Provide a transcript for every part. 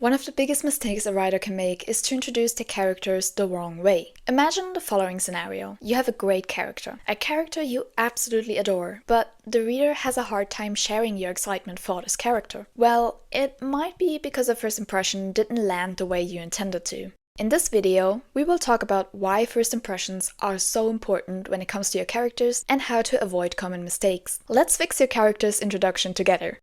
One of the biggest mistakes a writer can make is to introduce their characters the wrong way. Imagine the following scenario. You have a great character, a character you absolutely adore, but the reader has a hard time sharing your excitement for this character. Well, it might be because the first impression didn't land the way you intended to. In this video, we will talk about why first impressions are so important when it comes to your characters and how to avoid common mistakes. Let's fix your character's introduction together.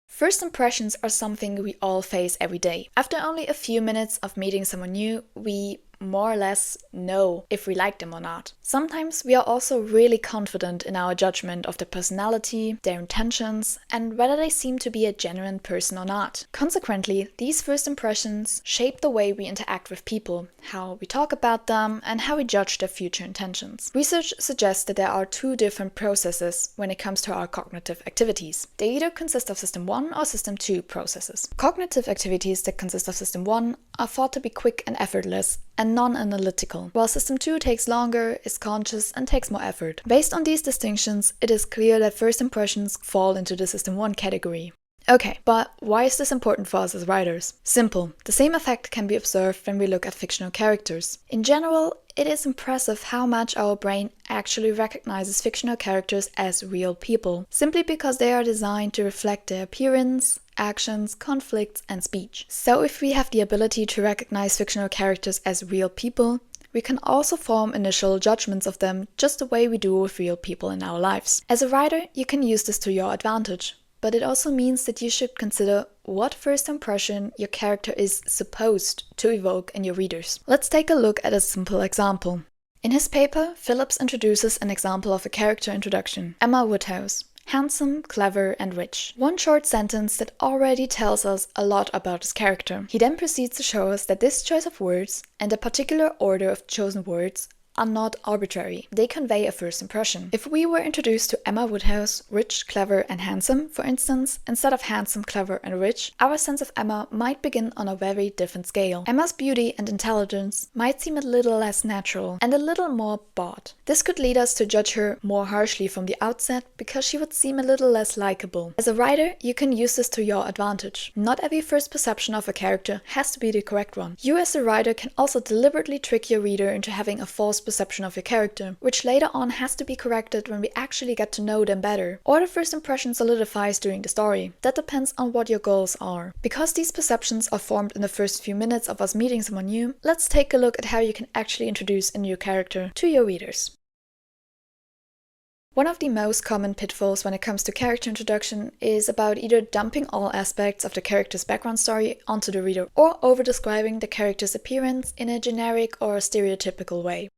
First impressions are something we all face every day. After only a few minutes of meeting someone new, we more or less know if we like them or not. Sometimes we are also really confident in our judgment of their personality, their intentions, and whether they seem to be a genuine person or not. Consequently, these first impressions shape the way we interact with people, how we talk about them, and how we judge their future intentions. Research suggests that there are two different processes when it comes to our cognitive activities. They either consist of System 1 or System 2 processes. Cognitive activities that consist of System 1 are thought to be quick and effortless, and non-analytical, while System 2 takes longer, is conscious, and takes more effort. Based on these distinctions, it is clear that first impressions fall into the System 1 category. Okay, but why is this important for us as writers? Simple. The same effect can be observed when we look at fictional characters. In general, it is impressive how much our brain actually recognizes fictional characters as real people, simply because they are designed to reflect their appearance, actions, conflicts, and speech. So if we have the ability to recognize fictional characters as real people, we can also form initial judgments of them just the way we do with real people in our lives. As a writer, you can use this to your advantage. But it also means that you should consider what first impression your character is supposed to evoke in your readers. Let's take a look at a simple example. In his paper, Phillips introduces an example of a character introduction, Emma Woodhouse. Handsome, clever, and rich. One short sentence that already tells us a lot about his character. He then proceeds to show us that this choice of words and the particular order of chosen words are not arbitrary. They convey a first impression. If we were introduced to Emma Woodhouse, rich, clever, and handsome, for instance, instead of handsome, clever, and rich, our sense of Emma might begin on a very different scale. Emma's beauty and intelligence might seem a little less natural and a little more bought. This could lead us to judge her more harshly from the outset because she would seem a little less likable. As a writer, you can use this to your advantage. Not every first perception of a character has to be the correct one. You as a writer can also deliberately trick your reader into having a false perception of your character, which later on has to be corrected when we actually get to know them better, or the first impression solidifies during the story. That depends on what your goals are. Because these perceptions are formed in the first few minutes of us meeting someone new, let's take a look at how you can actually introduce a new character to your readers. One of the most common pitfalls when it comes to character introduction is about either dumping all aspects of the character's background story onto the reader or over-describing the character's appearance in a generic or stereotypical way.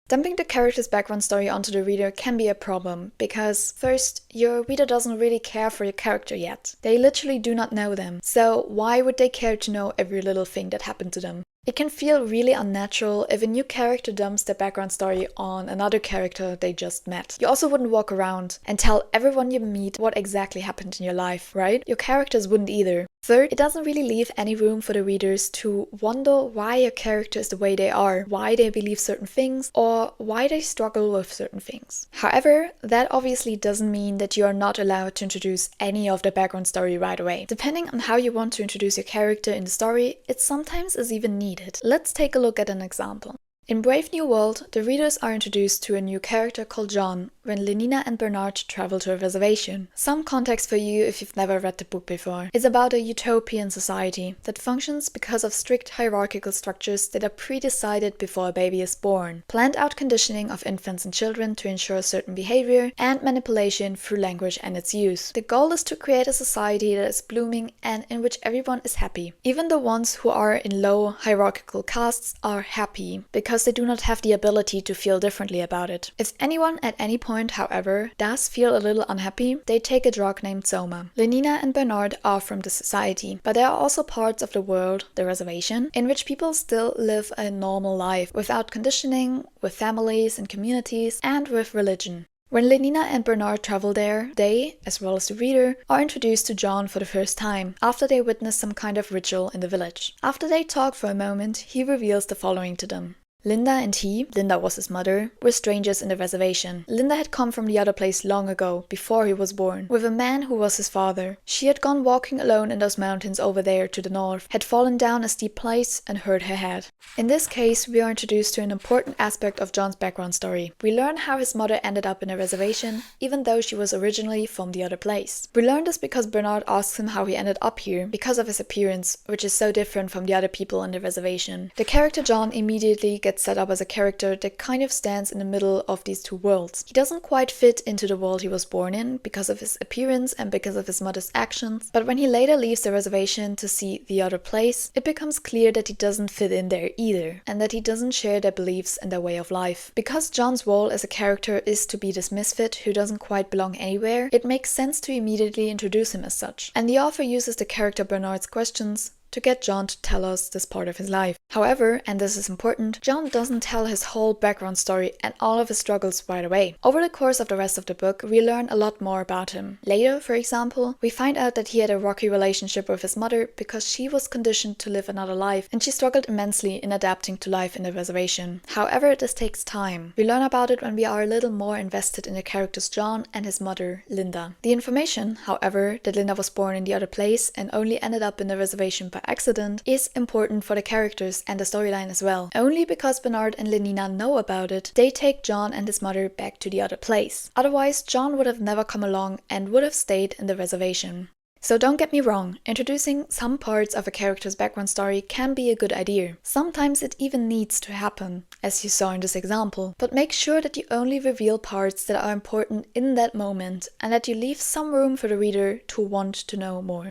Dumping the character's background story onto the reader can be a problem because, first, your reader doesn't really care for your character yet. They literally do not know them, so why would they care to know every little thing that happened to them? It can feel really unnatural if a new character dumps their background story on another character they just met. You also wouldn't walk around and tell everyone you meet what exactly happened in your life, right? Your characters wouldn't either. Third, it doesn't really leave any room for the readers to wonder why your character is the way they are, why they believe certain things, or why they struggle with certain things. However, that obviously doesn't mean that you are not allowed to introduce any of the background story right away. Depending on how you want to introduce your character in the story, it sometimes is even needed. Let's take a look at an example. In Brave New World, the readers are introduced to a new character called John when Lenina and Bernard travel to a reservation. Some context for you if you've never read the book before. It's about a utopian society that functions because of strict hierarchical structures that are pre-decided before a baby is born, planned out conditioning of infants and children to ensure certain behavior, and manipulation through language and its use. The goal is to create a society that is blooming and in which everyone is happy. Even the ones who are in low hierarchical castes are happy because they do not have the ability to feel differently about it. If anyone at any point, however, does feel a little unhappy, they take a drug named Soma. Lenina and Bernard are from the society, but there are also parts of the world, the reservation, in which people still live a normal life without conditioning, with families and communities, and with religion. When Lenina and Bernard travel there, they, as well as the reader, are introduced to John for the first time, after they witness some kind of ritual in the village. After they talk for a moment, he reveals the following to them. Linda and he, Linda was his mother, were strangers in the reservation. Linda had come from the other place long ago, before he was born, with a man who was his father. She had gone walking alone in those mountains over there to the north, had fallen down a steep place and hurt her head. In this case, we are introduced to an important aspect of John's background story. We learn how his mother ended up in a reservation, even though she was originally from the other place. We learn this because Bernard asks him how he ended up here, because of his appearance, which is so different from the other people on the reservation. The character John immediately gets set up as a character that kind of stands in the middle of these two worlds. He doesn't quite fit into the world he was born in because of his appearance and because of his mother's actions, but when he later leaves the reservation to see the other place, it becomes clear that he doesn't fit in there either, and that he doesn't share their beliefs and their way of life. Because John's role as a character is to be this misfit who doesn't quite belong anywhere, it makes sense to immediately introduce him as such. And the author uses the character Bernard's questions to get John to tell us this part of his life. However, and this is important, John doesn't tell his whole background story and all of his struggles right away. Over the course of the rest of the book, we learn a lot more about him. Later, for example, we find out that he had a rocky relationship with his mother because she was conditioned to live another life and she struggled immensely in adapting to life in the reservation. However, this takes time. We learn about it when we are a little more invested in the characters John and his mother, Linda. The information, however, that Linda was born in the other place and only ended up in the reservation by accident is important for the characters and the storyline as well. Only because Bernard and Lenina know about it, they take John and his mother back to the other place. Otherwise, John would have never come along and would have stayed in the reservation. So don't get me wrong, introducing some parts of a character's background story can be a good idea. Sometimes it even needs to happen, as you saw in this example. But make sure that you only reveal parts that are important in that moment and that you leave some room for the reader to want to know more.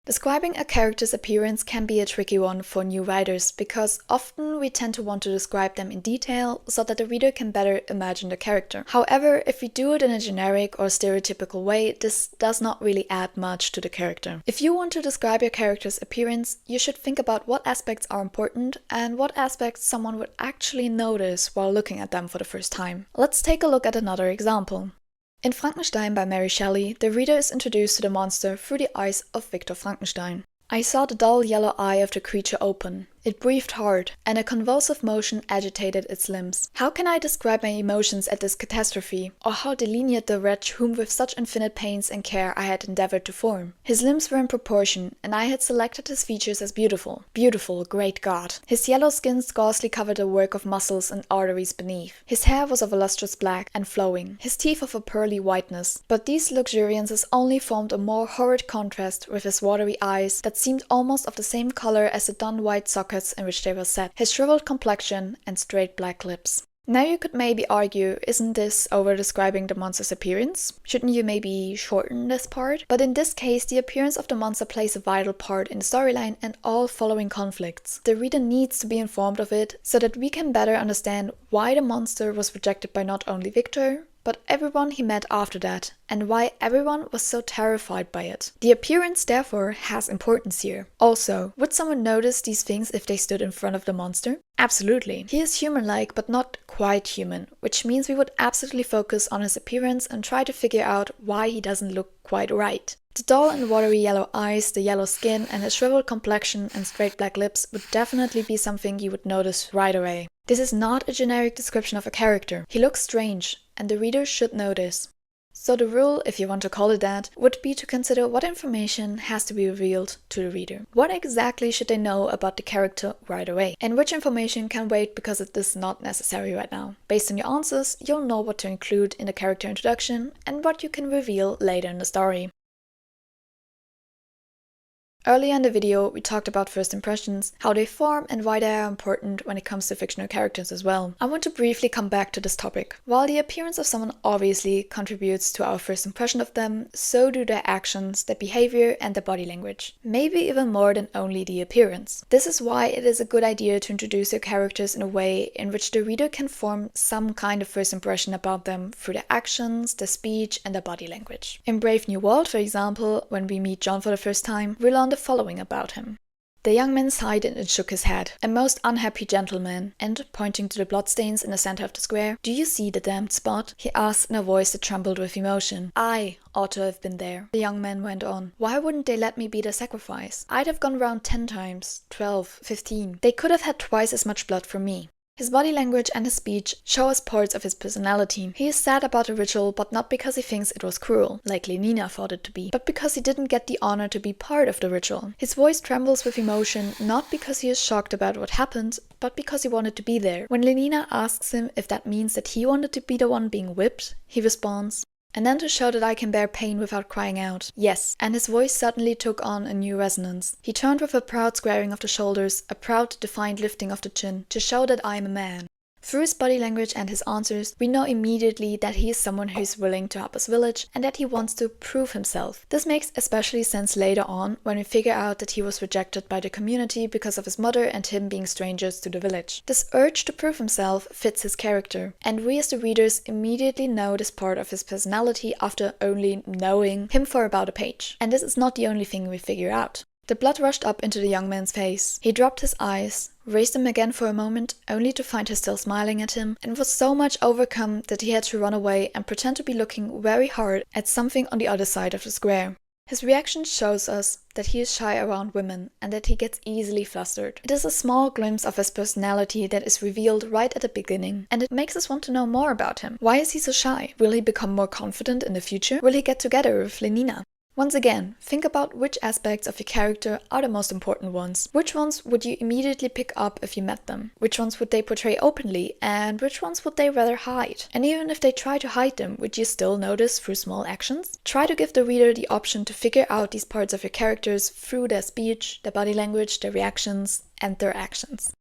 Describing a character's appearance can be a tricky one for new writers because often we tend to want to describe them in detail so that the reader can better imagine the character. However, if we do it in a generic or stereotypical way, this does not really add much to the character. If you want to describe your character's appearance, you should think about what aspects are important and what aspects someone would actually notice while looking at them for the first time. Let's take a look at another example. In Frankenstein by Mary Shelley, the reader is introduced to the monster through the eyes of Victor Frankenstein. I saw the dull yellow eye of the creature open. It breathed hard, and a convulsive motion agitated its limbs. How can I describe my emotions at this catastrophe, or how delineate the wretch whom with such infinite pains and care I had endeavored to form? His limbs were in proportion, and I had selected his features as beautiful. Beautiful, great God! His yellow skin scarcely covered a work of muscles and arteries beneath. His hair was of a lustrous black and flowing, his teeth of a pearly whiteness. But these luxuriances only formed a more horrid contrast with his watery eyes that seemed almost of the same color as the dun white sockets in which they were set, his shriveled complexion and straight black lips. Now you could maybe argue, isn't this over-describing the monster's appearance? Shouldn't you maybe shorten this part? But in this case, the appearance of the monster plays a vital part in the storyline and all following conflicts. The reader needs to be informed of it so that we can better understand why the monster was rejected by not only Victor, but everyone he met after that, and why everyone was so terrified by it. The appearance, therefore, has importance here. Also, would someone notice these things if they stood in front of the monster? Absolutely. He is human-like, but not quite human, which means we would absolutely focus on his appearance and try to figure out why he doesn't look quite right. The dull and watery yellow eyes, the yellow skin, and his shriveled complexion and straight black lips would definitely be something you would notice right away. This is not a generic description of a character. He looks strange, and the reader should notice. So the rule, if you want to call it that, would be to consider what information has to be revealed to the reader. What exactly should they know about the character right away? And which information can wait because it is not necessary right now? Based on your answers, you'll know what to include in the character introduction and what you can reveal later in the story. Earlier in the video, we talked about first impressions, how they form and why they are important when it comes to fictional characters as well. I want to briefly come back to this topic. While the appearance of someone obviously contributes to our first impression of them, so do their actions, their behavior, and their body language. Maybe even more than only the appearance. This is why it is a good idea to introduce your characters in a way in which the reader can form some kind of first impression about them through their actions, their speech, and their body language. In Brave New World, for example, when we meet John for the first time, we learn the following about him. The young man sighed and shook his head. A most unhappy gentleman, and, pointing to the bloodstains in the center of the square, "Do you see the damned spot?" he asked in a voice that trembled with emotion. "I ought to have been there," the young man went on. "Why wouldn't they let me be the sacrifice? I'd have gone round 10 times, 12, 15. They could have had twice as much blood from me." His body language and his speech show us parts of his personality. He is sad about the ritual, but not because he thinks it was cruel, like Lenina thought it to be, but because he didn't get the honor to be part of the ritual. His voice trembles with emotion, not because he is shocked about what happened, but because he wanted to be there. When Lenina asks him if that means that he wanted to be the one being whipped, he responds, "And then to show that I can bear pain without crying out. Yes." And his voice suddenly took on a new resonance. He turned with a proud squaring of the shoulders, a proud defiant lifting of the chin, "To show that I am a man." Through his body language and his answers, we know immediately that he is someone who is willing to help his village and that he wants to prove himself. This makes especially sense later on when we figure out that he was rejected by the community because of his mother and him being strangers to the village. This urge to prove himself fits his character, and we as the readers immediately know this part of his personality after only knowing him for about a page. And this is not the only thing we figure out. The blood rushed up into the young man's face. He dropped his eyes, raised them again for a moment, only to find her still smiling at him, and was so much overcome that he had to run away and pretend to be looking very hard at something on the other side of the square. His reaction shows us that he is shy around women and that he gets easily flustered. It is a small glimpse of his personality that is revealed right at the beginning, and it makes us want to know more about him. Why is he so shy? Will he become more confident in the future? Will he get together with Lenina? Once again, think about which aspects of your character are the most important ones. Which ones would you immediately pick up if you met them? Which ones would they portray openly, and which ones would they rather hide? And even if they try to hide them, would you still notice through small actions? Try to give the reader the option to figure out these parts of your characters through their speech, their body language, their reactions, and their actions.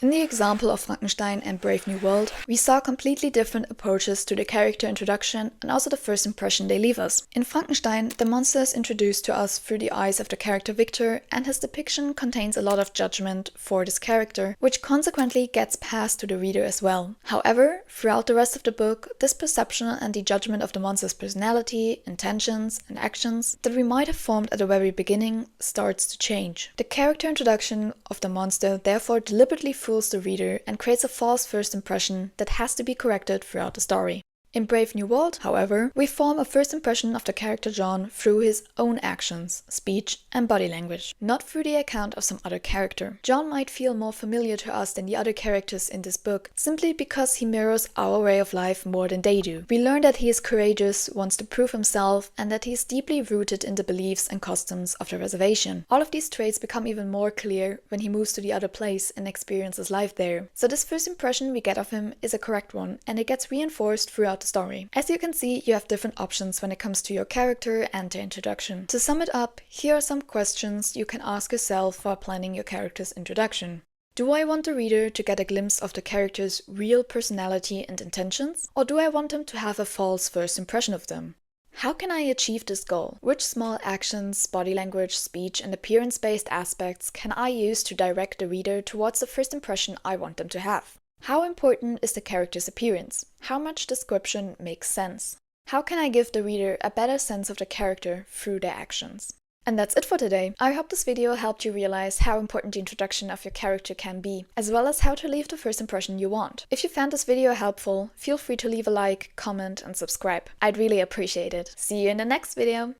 In the example of Frankenstein and Brave New World, we saw completely different approaches to the character introduction and also the first impression they leave us. In Frankenstein, the monster is introduced to us through the eyes of the character Victor, and his depiction contains a lot of judgment for this character, which consequently gets passed to the reader as well. However, throughout the rest of the book, this perception and the judgment of the monster's personality, intentions, and actions that we might have formed at the very beginning starts to change. The character introduction of the monster therefore deliberately fools the reader and creates a false first impression that has to be corrected throughout the story. In Brave New World, however, we form a first impression of the character John through his own actions, speech, and body language, not through the account of some other character. John might feel more familiar to us than the other characters in this book, simply because he mirrors our way of life more than they do. We learn that he is courageous, wants to prove himself, and that he is deeply rooted in the beliefs and customs of the reservation. All of these traits become even more clear when he moves to the other place and experiences life there. So this first impression we get of him is a correct one, and it gets reinforced throughout the story. As you can see, you have different options when it comes to your character and their introduction. To sum it up, here are some questions you can ask yourself while planning your character's introduction. Do I want the reader to get a glimpse of the character's real personality and intentions? Or do I want them to have a false first impression of them? How can I achieve this goal? Which small actions, body language, speech, and appearance-based aspects can I use to direct the reader towards the first impression I want them to have? How important is the character's appearance? How much description makes sense? How can I give the reader a better sense of the character through their actions? And that's it for today. I hope this video helped you realize how important the introduction of your character can be, as well as how to leave the first impression you want. If you found this video helpful, feel free to leave a like, comment, and subscribe. I'd really appreciate it. See you in the next video!